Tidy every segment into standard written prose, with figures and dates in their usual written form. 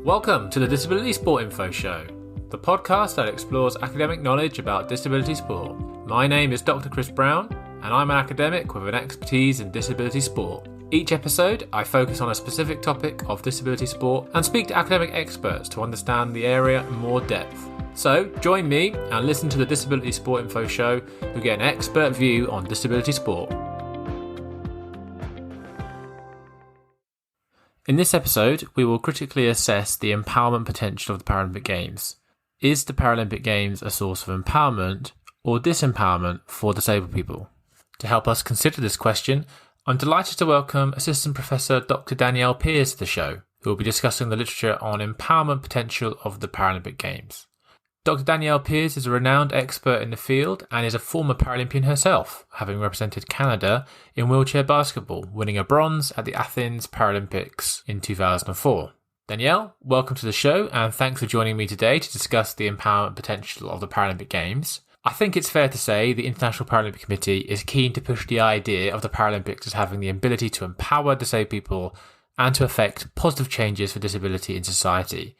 Welcome to the Disability Sport Info Show, the podcast that explores academic knowledge about disability sport. My name is Dr. Chris Brown, and I'm an academic with an expertise in disability sport. Each episode, I focus on a specific topic of disability sport and speak to academic experts to understand the area in more depth. So, join me and listen to the Disability Sport Info Show to get an expert view on disability sport. In this episode, we will critically assess the empowerment potential of the Paralympic Games. Is the Paralympic Games a source of empowerment or disempowerment for disabled people? To help us consider this question, I'm delighted to welcome Assistant Professor Dr Danielle Peers to the show, who will be discussing the literature on empowerment potential of the Paralympic Games. Dr Danielle Peers is a renowned expert in the field and is a former Paralympian herself, having represented Canada in wheelchair basketball, winning a bronze at the Athens Paralympics in 2004. Danielle, welcome to the show and thanks for joining me today to discuss the empowerment potential of the Paralympic Games. I think it's fair to say the International Paralympic Committee is keen to push the idea of the Paralympics as having the ability to empower disabled people and to effect positive changes for disability in society.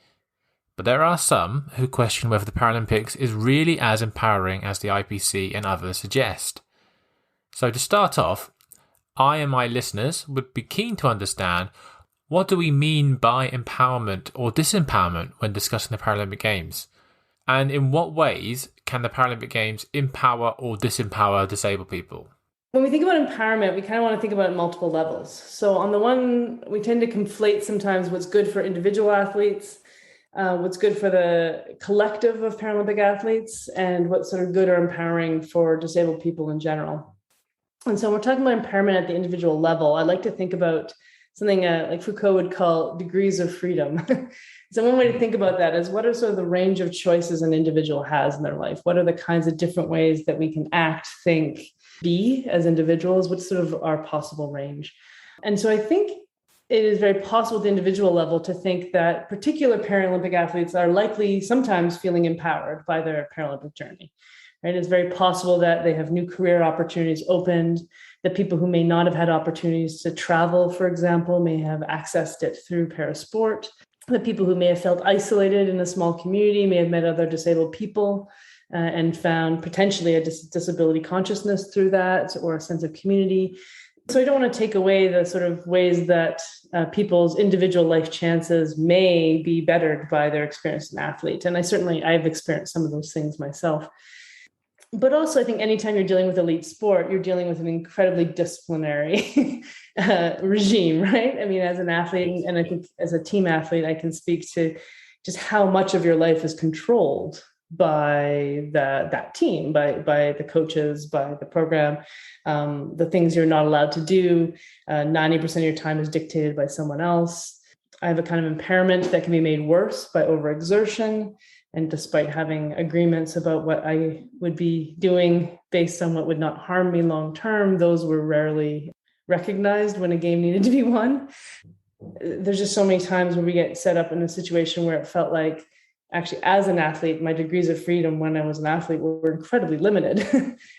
But there are some who question whether the Paralympics is really as empowering as the IPC and others suggest. So to start off, I and my listeners would be keen to understand, what do we mean by empowerment or disempowerment when discussing the Paralympic Games? And in what ways can the Paralympic Games empower or disempower disabled people? When we think about empowerment, we kind of want to think about it at multiple levels. So on the one, we tend to conflate sometimes what's good for individual athletes, what's good for the collective of Paralympic athletes, and what's sort of good or empowering for disabled people in general. And so when we're talking about empowerment at the individual level, I like to think about something like Foucault would call degrees of freedom. So one way to think about that is, what are sort of the range of choices an individual has in their life? What are the kinds of different ways that we can act, think, be as individuals? What's sort of our possible range? And so I think it is very possible at the individual level to think that particular Paralympic athletes are likely sometimes feeling empowered by their Paralympic journey. Right? It's very possible that they have new career opportunities opened, that people who may not have had opportunities to travel, for example, may have accessed it through parasport, that people who may have felt isolated in a small community may have met other disabled people and found potentially a disability consciousness through that, or a sense of community. So I don't want to take away the sort of ways that people's individual life chances may be bettered by their experience as an athlete. And I've experienced some of those things myself. But also, I think anytime you're dealing with elite sport, you're dealing with an incredibly disciplinary regime, right? I mean, as an athlete, and I think as a team athlete, I can speak to just how much of your life is controlled by that team, by the coaches, by the program. The things you're not allowed to do, 90% of your time is dictated by someone else. I have a kind of impairment that can be made worse by overexertion. And despite having agreements about what I would be doing based on what would not harm me long term, those were rarely recognized when a game needed to be won. There's just so many times where we get set up in a situation where it felt like, actually, as an athlete, my degrees of freedom when I was an athlete were incredibly limited.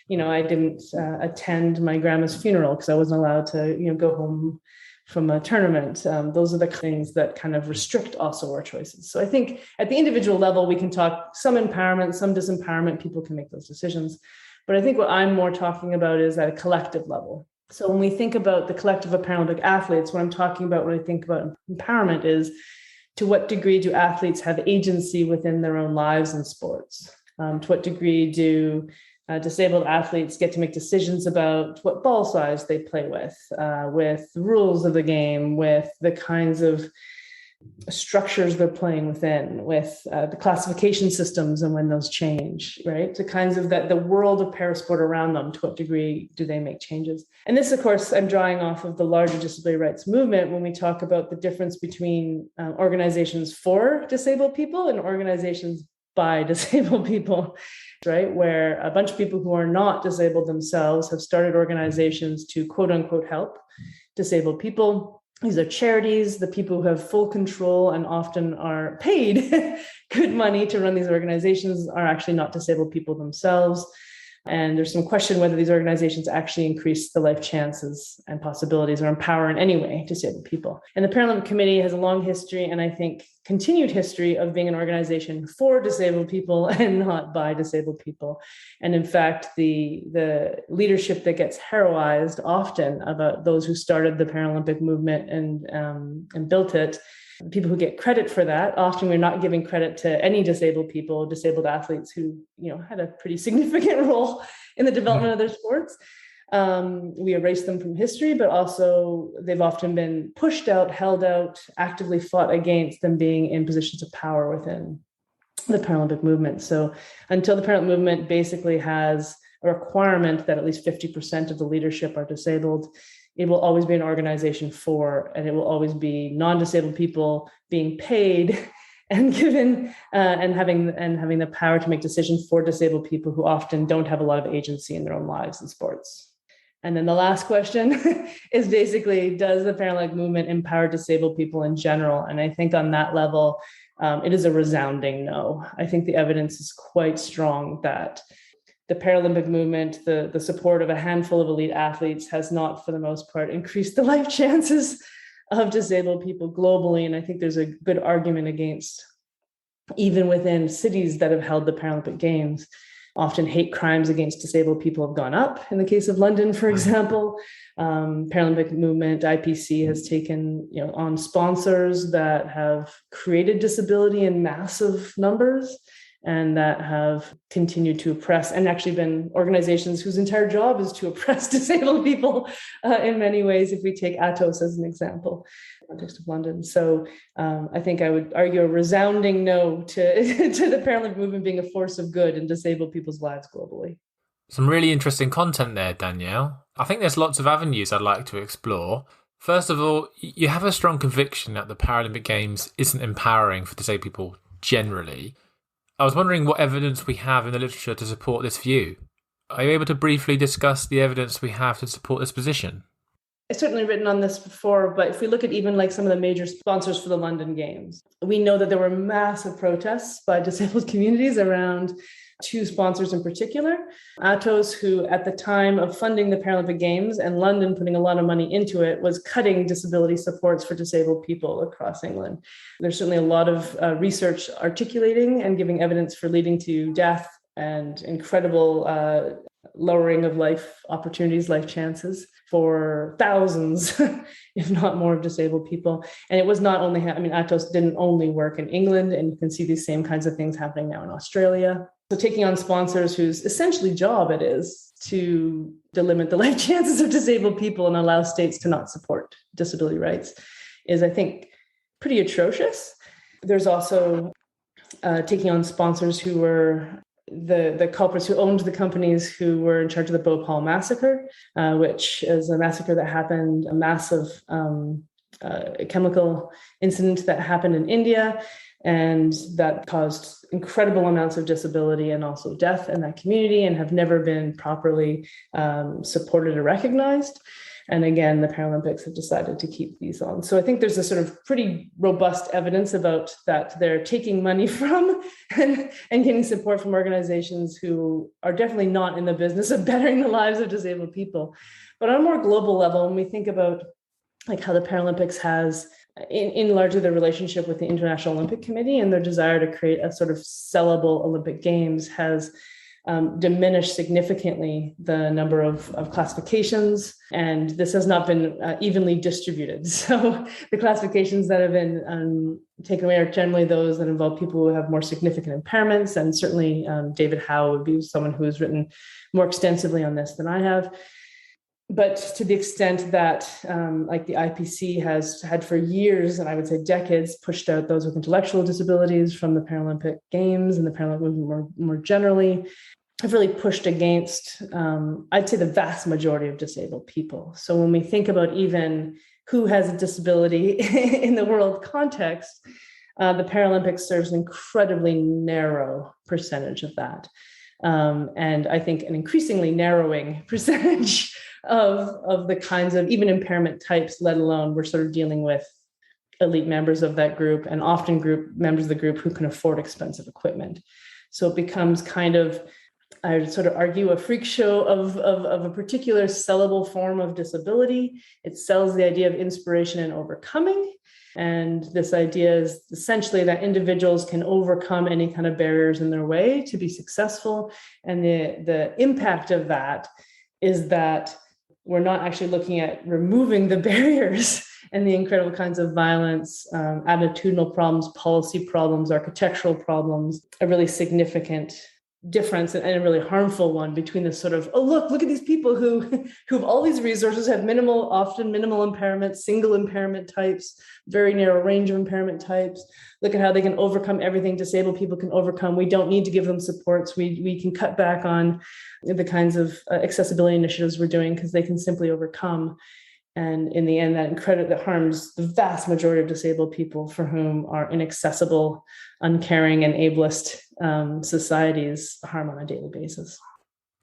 I didn't attend my grandma's funeral because I wasn't allowed to, go home from a tournament. Those are the things that kind of restrict also our choices. So I think at the individual level, we can talk some empowerment, some disempowerment. People can make those decisions. But I think what I'm more talking about is at a collective level. So when we think about the collective of Paralympic athletes, what I'm talking about when I think about empowerment is, to what degree do athletes have agency within their own lives in sports? To what degree do disabled athletes get to make decisions about what ball size they play with the rules of the game, with the kinds of structures they're playing within, with the classification systems and when those change, right? The kinds of the world of parasport around them, to what degree do they make changes? And this, of course, I'm drawing off of the larger disability rights movement when we talk about the difference between organizations for disabled people and organizations by disabled people, right? Where a bunch of people who are not disabled themselves have started organizations to quote unquote help disabled people. These are charities. The people who have full control and often are paid good money to run these organizations are actually not disabled people themselves. And there's some question whether these organizations actually increase the life chances and possibilities or empower in any way disabled people. And the Paralympic Committee has a long history, and I think continued history, of being an organization for disabled people and not by disabled people. And in fact, the leadership that gets heroized often about those who started the Paralympic movement and built it, people who get credit for that, often we're not giving credit to any disabled people, disabled athletes who, had a pretty significant role in the development of their sports. We erase them from history, but also they've often been pushed out, held out, actively fought against them being in positions of power within the Paralympic movement. So until the Paralympic movement basically has a requirement that at least 50% of the leadership are disabled, it will always be an organization for, and it will always be non-disabled people being paid and given and having the power to make decisions for disabled people who often don't have a lot of agency in their own lives in sports. And then the last question is basically, does the Paralympic movement empower disabled people in general? And I think on that level, it is a resounding no. I think the evidence is quite strong that the Paralympic movement, the support of a handful of elite athletes, has not, for the most part, increased the life chances of disabled people globally. And I think there's a good argument against, even within cities that have held the Paralympic Games, often hate crimes against disabled people have gone up. In the case of London, for example, Paralympic movement, IPC, has taken on sponsors that have created disability in massive numbers, and that have continued to oppress, and actually been organizations whose entire job is to oppress disabled people in many ways, if we take Atos as an example in the context of London. So I think I would argue a resounding no to the Paralympic movement being a force of good in disabled people's lives globally. Some really interesting content there, Danielle. I think there's lots of avenues I'd like to explore. First of all, you have a strong conviction that the Paralympic Games isn't empowering for disabled people generally. I was wondering what evidence we have in the literature to support this view. Are you able to briefly discuss the evidence we have to support this position? I've certainly written on this before, but if we look at even like some of the major sponsors for the London Games, we know that there were massive protests by disabled communities around two sponsors in particular. Atos, who at the time of funding the Paralympic Games and London putting a lot of money into it, was cutting disability supports for disabled people across England. There's certainly a lot of research articulating and giving evidence for leading to death and incredible lowering of life opportunities, life chances for thousands, if not more, of disabled people. And it was not only, Atos didn't only work in England, and you can see these same kinds of things happening now in Australia. So taking on sponsors whose essentially job it is to delimit the life chances of disabled people and allow states to not support disability rights is, I think, pretty atrocious. There's also taking on sponsors who were the culprits who owned the companies who were in charge of the Bhopal massacre, which is a massacre that happened, a massive chemical incident that happened in India, and that caused incredible amounts of disability and also death in that community, and have never been properly supported or recognized. And again, the Paralympics have decided to keep these on. So I think there's a sort of pretty robust evidence about that they're taking money from and getting support from organizations who are definitely not in the business of bettering the lives of disabled people. But on a more global level, when we think about like how the Paralympics has in largely their relationship with the International Olympic Committee and their desire to create a sort of sellable Olympic Games has diminished significantly the number of classifications, and this has not been evenly distributed. So the classifications that have been taken away are generally those that involve people who have more significant impairments, and certainly David Howe would be someone who has written more extensively on this than I have. But to the extent that like the IPC has had for years, and I would say decades, pushed out those with intellectual disabilities from the Paralympic Games and the Paralympic movement more generally, have really pushed against, I'd say, the vast majority of disabled people. So when we think about even who has a disability in the world context, the Paralympics serves an incredibly narrow percentage of that. And I think an increasingly narrowing percentage of the kinds of even impairment types, let alone we're sort of dealing with elite members of that group, and often members of the group who can afford expensive equipment. So it becomes kind of I would sort of argue, a freak show of a particular sellable form of disability. It sells the idea of inspiration and overcoming. And this idea is essentially that individuals can overcome any kind of barriers in their way to be successful. And the impact of that is that we're not actually looking at removing the barriers and the incredible kinds of violence, attitudinal problems, policy problems, architectural problems, a really significant difference and a really harmful one between this sort of, oh, look at these people who have all these resources, have often minimal impairment, single impairment types, very narrow range of impairment types. Look at how they can overcome everything disabled people can overcome. We don't need to give them supports. We can cut back on the kinds of accessibility initiatives we're doing because they can simply overcome. And in the end, that harms the vast majority of disabled people for whom our inaccessible, uncaring, and ableist societies harm on a daily basis.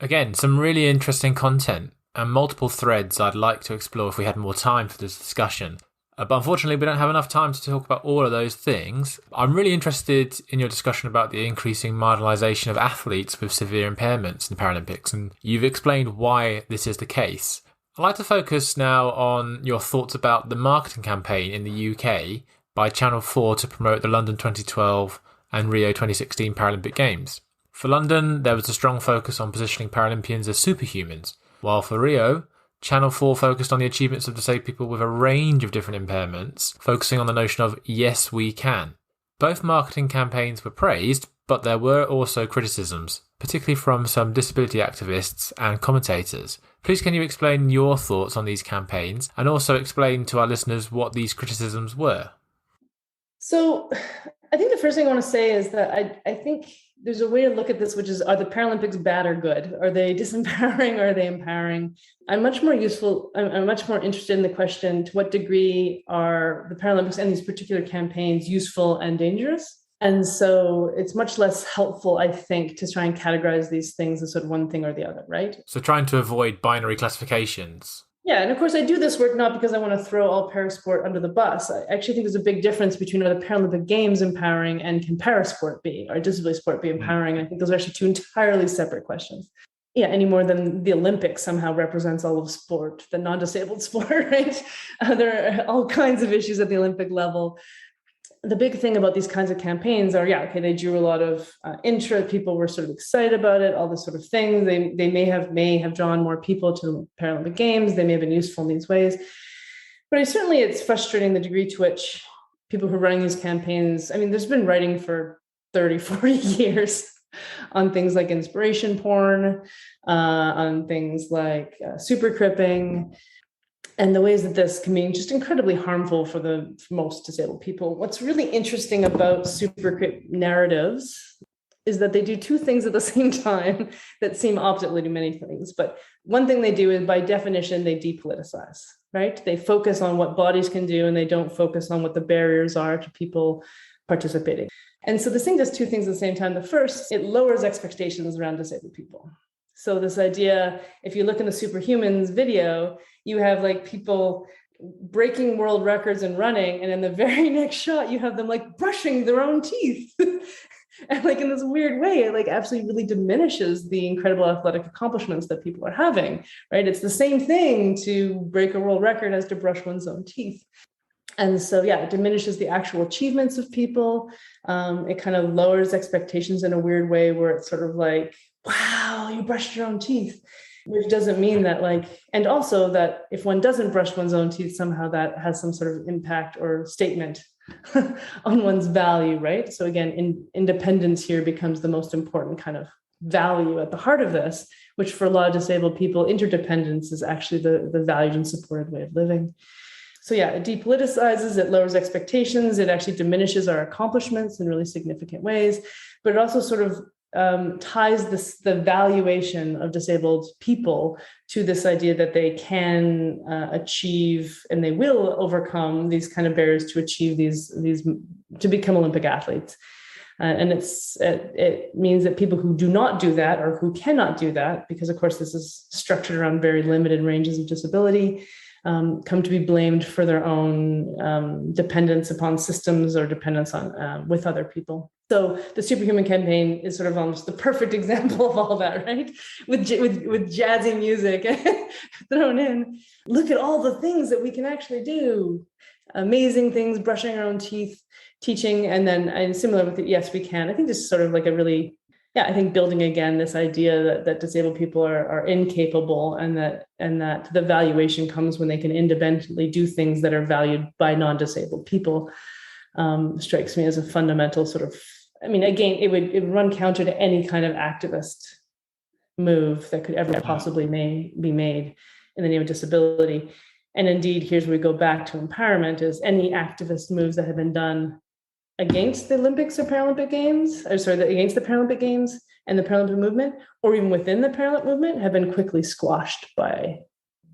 Again, some really interesting content and multiple threads I'd like to explore if we had more time for this discussion. But unfortunately, we don't have enough time to talk about all of those things. I'm really interested in your discussion about the increasing marginalisation of athletes with severe impairments in the Paralympics, and you've explained why this is the case. I'd like to focus now on your thoughts about the marketing campaign in the UK by Channel 4 to promote the London 2012 and Rio 2016 Paralympic Games. For London, there was a strong focus on positioning Paralympians as superhumans, while for Rio, Channel 4 focused on the achievements of disabled people with a range of different impairments, focusing on the notion of yes, we can. Both marketing campaigns were praised, but there were also criticisms, particularly from some disability activists and commentators. Please can you explain your thoughts on these campaigns and also explain to our listeners what these criticisms were? So I think the first thing I want to say is that I think there's a way to look at this, which is, are the Paralympics bad or good? Are they disempowering or are they empowering? I'm much more interested in the question, to what degree are the Paralympics and these particular campaigns useful and dangerous? And so it's much less helpful, I think, to try and categorize these things as sort of one thing or the other, right? So trying to avoid binary classifications. Yeah, and of course I do this work not because I want to throw all parasport under the bus. I actually think there's a big difference between, are the Paralympic Games empowering and can parasport be, or disability sport be empowering? I think those are actually two entirely separate questions. Yeah, any more than the Olympics somehow represents all of sport, the non-disabled sport, right? There are all kinds of issues at the Olympic level. The big thing about these kinds of campaigns are, they drew a lot of interest. People were sort of excited about it, all this sort of thing. They may have drawn more people to the Paralympic Games. They may have been useful in these ways. But certainly it's frustrating the degree to which people who are running these campaigns, there's been writing for 30, 40 years on things like inspiration porn, on things like super cripping, and the ways that this can be just incredibly harmful for most disabled people. What's really interesting about super crip narratives is that they do two things at the same time that seem oppositely to many things. But one thing they do is, by definition, they depoliticize, right? They focus on what bodies can do, and they don't focus on what the barriers are to people participating. And so this thing does two things at the same time. The first, it lowers expectations around disabled people. So this idea, if you look in the Superhumans video, you have people breaking world records and running, and in the very next shot, you have them brushing their own teeth. And in this weird way, it absolutely really diminishes the incredible athletic accomplishments that people are having, right? It's the same thing to break a world record as to brush one's own teeth. And so, it diminishes the actual achievements of people. It kind of lowers expectations in a weird way, where it's sort of wow, you brushed your own teeth, which doesn't mean that and also that if one doesn't brush one's own teeth, somehow that has some sort of impact or statement on one's value, right? So again, independence here becomes the most important kind of value at the heart of this, which for a lot of disabled people, interdependence is actually the valued and supported way of living. So it depoliticizes, it lowers expectations, it actually diminishes our accomplishments in really significant ways, but it also sort of ties the valuation of disabled people to this idea that they can achieve, and they will overcome these kind of barriers to achieve these to become Olympic athletes. And it means that people who do not do that, or who cannot do that, because of course this is structured around very limited ranges of disability, come to be blamed for their own dependence upon systems or dependence on with other people. So the Superhuman campaign is sort of almost the perfect example of all that, right? With jazzy music thrown in. Look at all the things that we can actually do. Amazing things, brushing our own teeth, teaching, and similar with it, yes, we can. I think this is sort of like a really, I think building again this idea that disabled people are incapable, and that the valuation comes when they can independently do things that are valued by non-disabled people, strikes me as a fundamental sort of, I mean, again, it would run counter to any kind of activist move that could ever possibly be made in the name of disability. And indeed, here's where we go back to empowerment, is any activist moves that have been done against the Olympics or Paralympic Games, against the Paralympic Games and the Paralympic movement, or even within the Paralympic movement, have been quickly squashed by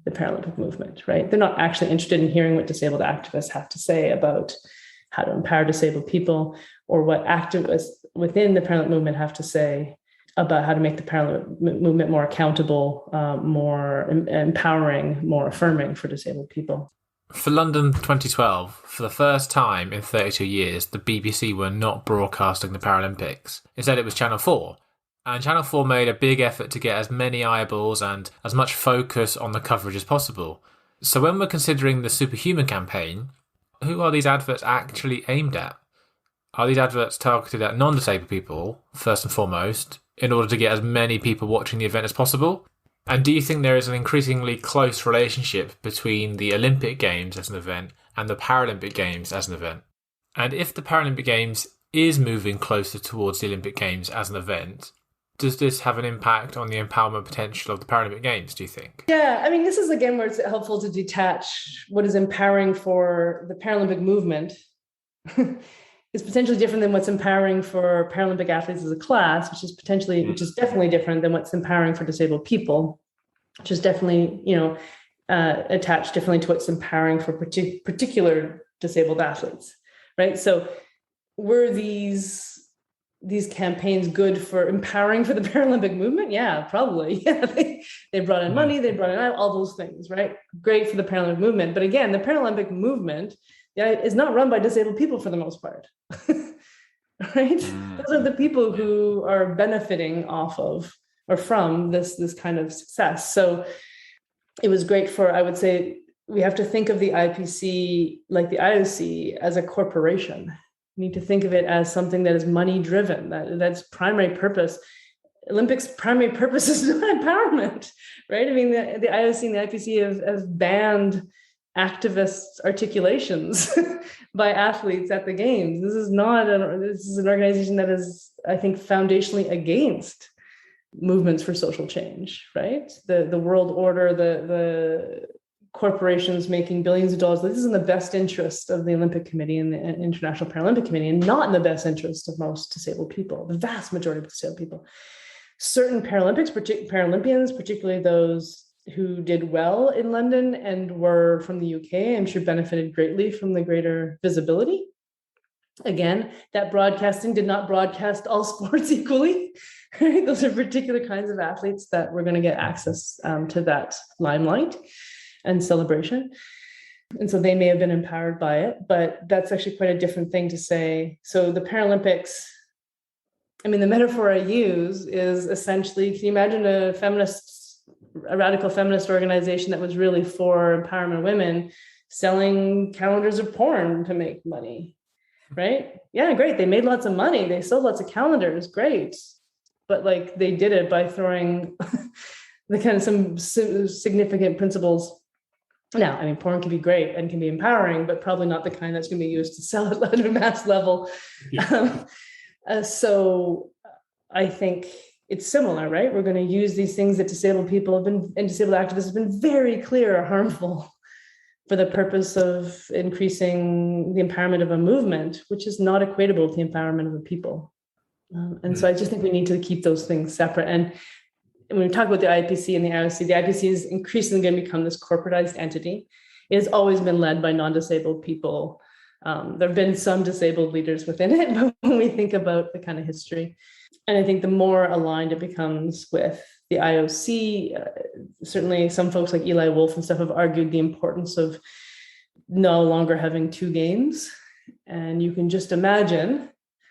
the Paralympic movement, right? They're not actually interested in hearing what disabled activists have to say about how to empower disabled people, or what activists within the Paralympic movement have to say about how to make the Paralympic movement more accountable, more empowering, more affirming for disabled people. For London 2012, for the first time in 32 years, the BBC were not broadcasting the Paralympics. Instead, it was Channel 4. And Channel 4 made a big effort to get as many eyeballs and as much focus on the coverage as possible. So when we're considering the Superhuman campaign, who are these adverts actually aimed at? Are these adverts targeted at non-disabled people, first and foremost, in order to get as many people watching the event as possible? And do you think there is an increasingly close relationship between the Olympic Games as an event and the Paralympic Games as an event? And if the Paralympic Games is moving closer towards the Olympic Games as an event, does this have an impact on the empowerment potential of the Paralympic Games, do you think? Yeah, I mean, this is again where it's helpful to detach what is empowering for the Paralympic movement is potentially different than what's empowering for Paralympic athletes as a class, which is definitely different than what's empowering for disabled people, which is definitely, attached differently to what's empowering for particular disabled athletes, right? So were these campaigns good for empowering for the Paralympic movement? Yeah, probably. Yeah, they brought in money, they brought in all those things, right? Great for the Paralympic movement. But again, the Paralympic movement is not run by disabled people for the most part, right? Those are the people who are benefiting off of or from this kind of success. So it was great for, I would say, we have to think of the IPC, like the IOC, as a corporation. We need to think of it as something that is money driven, that's primary purpose. Olympics' primary purpose is not empowerment, right? I mean, the IOC and the IPC have banned activist articulations by athletes at the games. This is an organization that is, I think, foundationally against movements for social change, right? The world order, the corporations making billions of dollars. This is in the best interest of the Olympic Committee and the International Paralympic Committee, and not in the best interest of most disabled people, the vast majority of disabled people. Certain Paralympians, particularly those who did well in London and were from the UK, I'm sure benefited greatly from the greater visibility. Again, that broadcasting did not broadcast all sports equally. Right? Those are particular kinds of athletes that were going to get access to that limelight and celebration. And so they may have been empowered by it, but that's actually quite a different thing to say. So the Paralympics, I mean, the metaphor I use is essentially, can you imagine a radical feminist organization that was really for empowerment of women selling calendars of porn to make money, right? Yeah, great. They made lots of money. They sold lots of calendars. Great. But like they did it by throwing the kind of some significant principles. Now, I mean, porn can be great and can be empowering, but probably not the kind that's going to be used to sell it at a mass level. Yeah. So I think it's similar, right? We're going to use these things that disabled people have been, and disabled activists have been very clear are harmful for the purpose of increasing the empowerment of a movement, which is not equatable to the empowerment of the people. So I just think we need to keep those things separate. And when we talk about the IPC and the IPC is increasingly going to become this corporatized entity. It has always been led by non-disabled people. There have been some disabled leaders within it, but when we think about the kind of history, and I think the more aligned it becomes with the IOC, certainly some folks like Eli Wolf and stuff have argued the importance of no longer having two games. And you can just imagine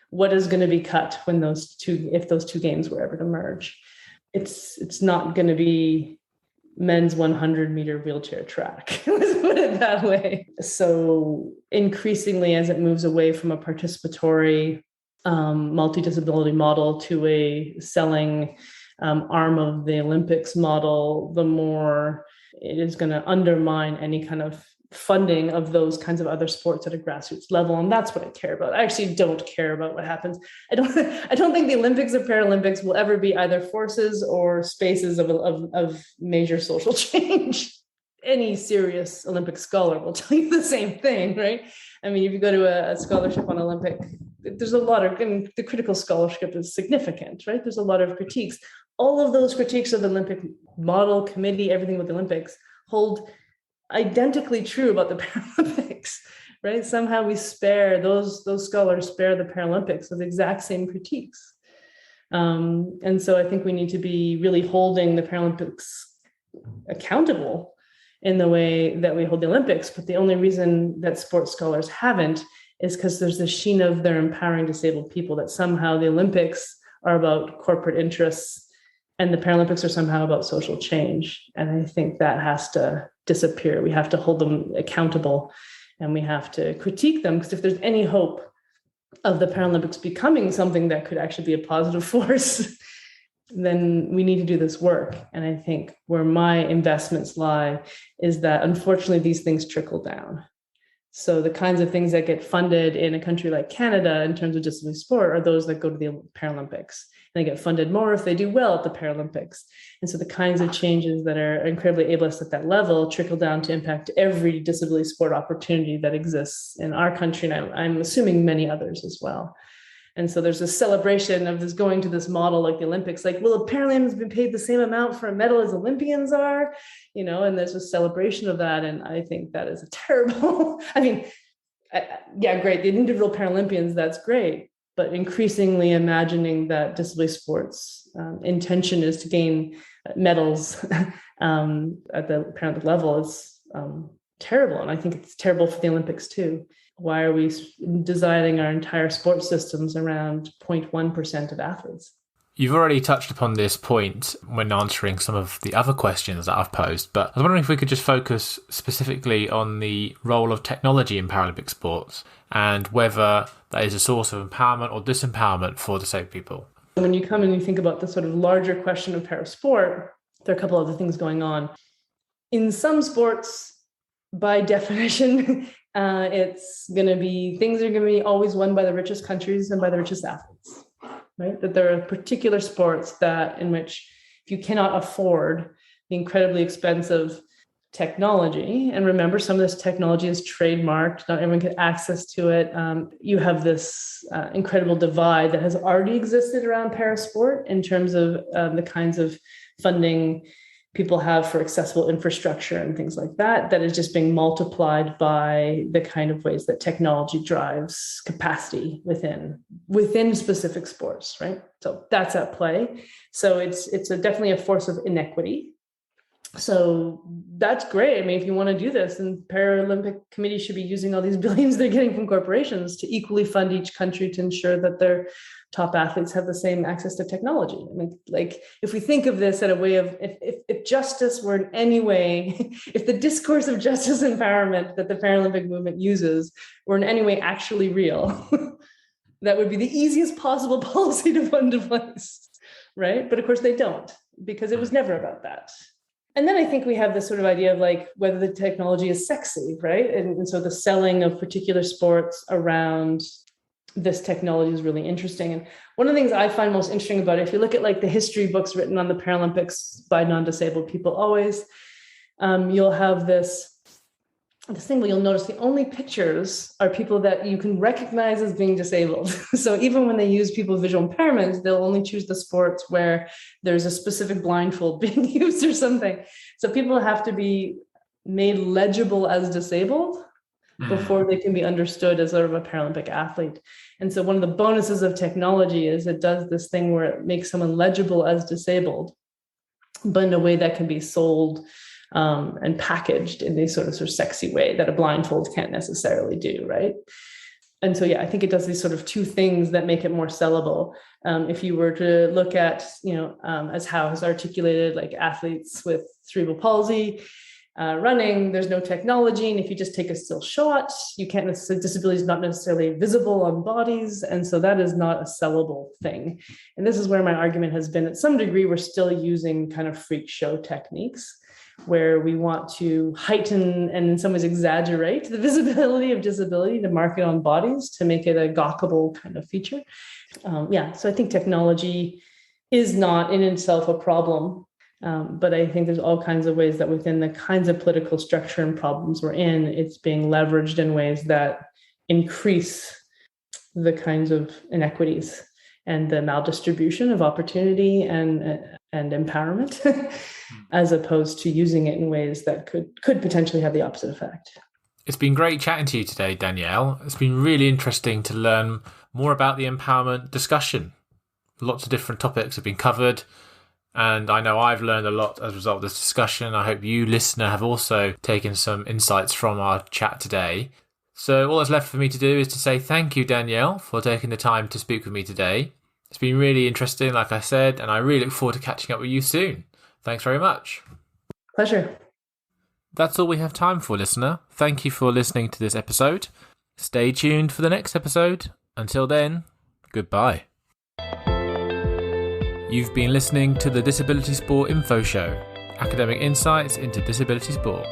what is going to be cut when if those two games were ever to merge. It's not going to be men's 100-meter wheelchair track. Let's put it that way. So increasingly, as it moves away from a participatory multi-disability model to a selling arm of the Olympics model, the more it is going to undermine any kind of funding of those kinds of other sports at a grassroots level. And that's what I care about. I actually don't care about what happens. I don't think the Olympics or Paralympics will ever be either forces or spaces of major social change. Any serious Olympic scholar will tell you the same thing, right? I mean, if you go to a scholarship on Olympic, there's a lot of, the critical scholarship is significant, right? There's a lot of critiques. All of those critiques of the Olympic model, committee, everything with the Olympics hold identically true about the Paralympics, right? Somehow we spare, those scholars spare the Paralympics with the exact same critiques. And so I think we need to be really holding the Paralympics accountable in the way that we hold the Olympics. But the only reason that sports scholars haven't is because there's the sheen of their empowering disabled people, that somehow the Olympics are about corporate interests and the Paralympics are somehow about social change. And I think that has to disappear. We have to hold them accountable and we have to critique them, because if there's any hope of the Paralympics becoming something that could actually be a positive force, then we need to do this work. And I think where my investments lie is that unfortunately these things trickle down. So the kinds of things that get funded in a country like Canada in terms of disability sport are those that go to the Paralympics. And they get funded more if they do well at the Paralympics. And so the kinds of changes that are incredibly ableist at that level trickle down to impact every disability sport opportunity that exists in our country. And I'm assuming many others as well. And so there's a celebration of this going to this model like the Olympics, like, well, the Paralympians been paid the same amount for a medal as Olympians are, and there's a celebration of that. And I think that is a terrible, yeah, great. The individual Paralympians, that's great. But increasingly imagining that disability sports intention is to gain medals at the Paralympic level is terrible. And I think it's terrible for the Olympics too. Why are we designing our entire sports systems around 0.1% of athletes? You've already touched upon this point when answering some of the other questions that I've posed, but I was wondering if we could just focus specifically on the role of technology in Paralympic sports and whether that is a source of empowerment or disempowerment for disabled people. When you come and you think about the sort of larger question of parasport, there are a couple other things going on. In some sports, by definition, things are going to be always won by the richest countries and by the richest athletes, right? That there are particular sports in which if you cannot afford the incredibly expensive technology, and remember, some of this technology is trademarked, not everyone can access to it. You have this incredible divide that has already existed around parasport in terms of the kinds of funding people have for accessible infrastructure and things like that is just being multiplied by the kind of ways that technology drives capacity within specific sports, right? So that's at play. So it's definitely a force of inequity. So that's great. I mean, if you want to do this, then Paralympic committee should be using all these billions they're getting from corporations to equally fund each country to ensure that their top athletes have the same access to technology. I mean, like, if we think of this at a way of, if justice were in any way, if the discourse of justice and empowerment that the Paralympic movement uses were in any way actually real, that would be the easiest possible policy to put into place, right? But of course they don't, because it was never about that. And then I think we have this sort of idea of like whether the technology is sexy, right? And so the selling of particular sports around this technology is really interesting. And one of the things I find most interesting about it, if you look at like the history books written on the Paralympics by non-disabled people, always you'll have this thing where you'll notice the only pictures are people that you can recognize as being disabled. So even when they use people with visual impairments, they'll only choose the sports where there's a specific blindfold being used or something. So people have to be made legible as disabled before they can be understood as sort of a Paralympic athlete. And so one of the bonuses of technology is it does this thing where it makes someone legible as disabled but in a way that can be sold and packaged in this sort of sexy way that a blindfold can't necessarily do, right? And so, yeah, I think it does these sort of two things that make it more sellable. If you were to look at, as Howe has articulated, like athletes with cerebral palsy, running, there's no technology. And if you just take a still shot, you can't necessarily, disability is not necessarily visible on bodies. And so that is not a sellable thing. And this is where my argument has been, at some degree, we're still using kind of freak show techniques where we want to heighten and in some ways exaggerate the visibility of disability to market on bodies to make it a gawkable kind of feature. So I think technology is not in itself a problem. But I think there's all kinds of ways that within the kinds of political structure and problems we're in, it's being leveraged in ways that increase the kinds of inequities and the maldistribution of opportunity and empowerment, as opposed to using it in ways that could potentially have the opposite effect. It's been great chatting to you today, Danielle. It's been really interesting to learn more about the empowerment discussion. Lots of different topics have been covered. And I know I've learned a lot as a result of this discussion. I hope you, listener, have also taken some insights from our chat today. So all that's left for me to do is to say thank you, Danielle, for taking the time to speak with me today. It's been really interesting, like I said, and I really look forward to catching up with you soon. Thanks very much. Pleasure. That's all we have time for, listener. Thank you for listening to this episode. Stay tuned for the next episode. Until then, goodbye. You've been listening to the Disability Sport Info Show, academic insights into disability sport.